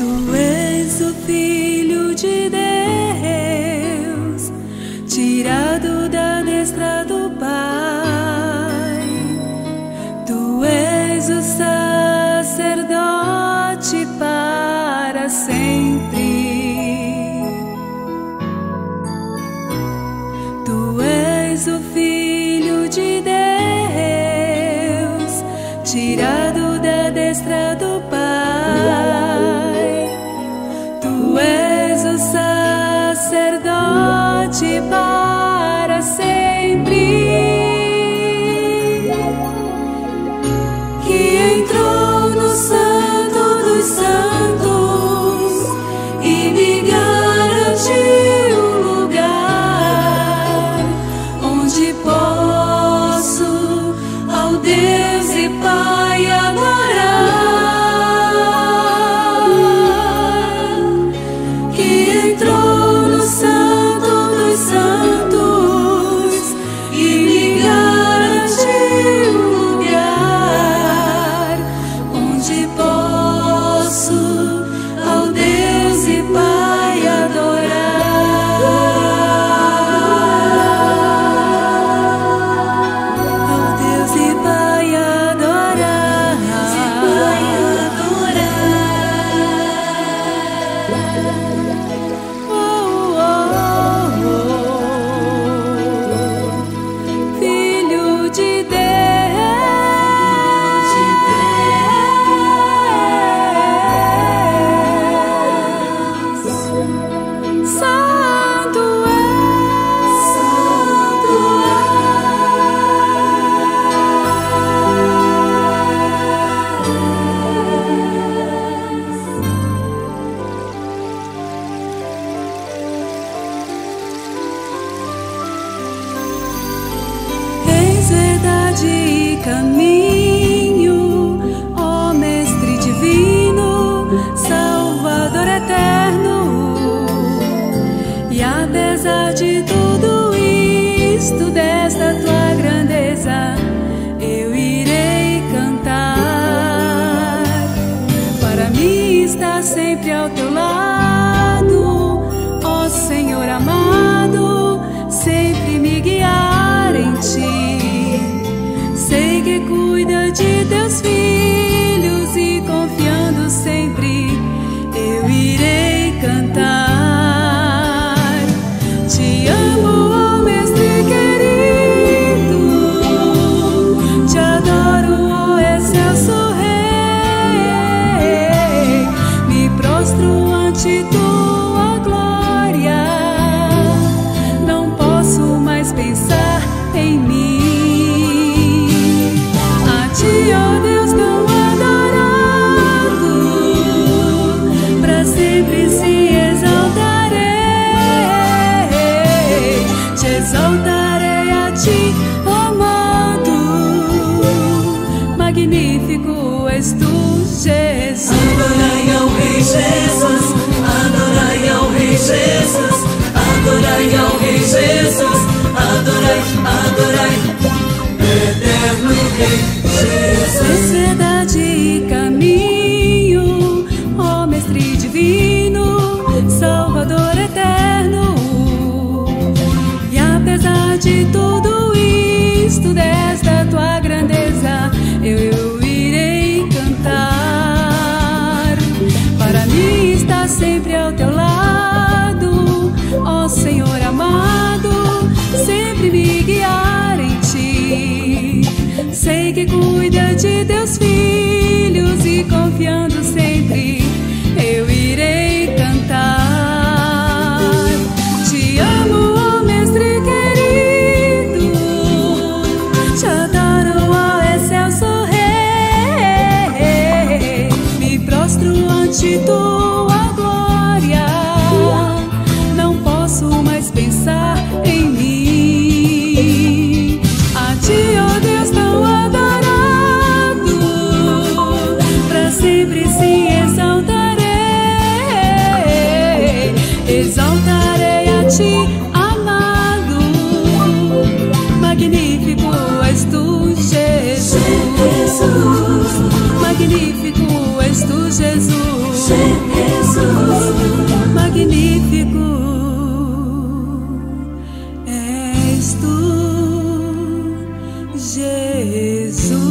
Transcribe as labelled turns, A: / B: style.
A: Tu és o Filho de Deus, tirado da destra do Pai. Tu és o sacerdote para sempre. Tu és o Filho de Deus, tirado da destra do Pai. Tu és o sacerdote para sempre, que entrou no Santo dos Santos e me garantiu um lugar onde posso ao Deus e Pai adorar. Que entrou no Santo dos Santos e me garantiu um lugar onde posso ao Deus e Pai adorar. Ao Deus e Pai adorar. Oh, oh, oh. Filho de Deus, Santo és verdade e caminho, ó Mestre divino, Salvador eterno. E apesar de tudo isto, desta tua grandeza, eu irei cantar. Para mim estar sempre ao teu lado, ó Senhor amado, sempre me guiar em ti. Sei que cuida de teus filhos e confiando sempre, eu irei cantar. Te amo, ó Mestre querido, te adoro, ó excelso Rei. Me prostro ante tua glória, não posso mais pensar em mim. A ti, ó Deus tão adorado, pra sempre se exaltarei. Te exaltarei a ti, amado, magnífico és tu, Jesus.
B: Adorai ao Rei Jesus, adorai ao Rei Jesus, adorai ao Rei Jesus, adorai, adorai, eterno Rei Jesus.
A: És verdade e caminho, ó Mestre divino, Salvador eterno. E apesar de tudo isto, desta tua grandeza, eu irei cantar. Para mim estar sempre ao teu lado, ó Senhor amado, sempre me guiar em ti. Sei que cuida de teus filhos e confiando sempre, eu irei cantar. Te amo, ó Mestre querido, te adoro, ó excelso Rei. Me prostro ante tua glória, não posso mais pensar em mim. A ti, ó Deus tão adorado, pra sempre se exaltarei. Exaltarei a ti, amado, magnífico és tu, Jesus. Magnífico és tu, Jesus. Cristo Jesus.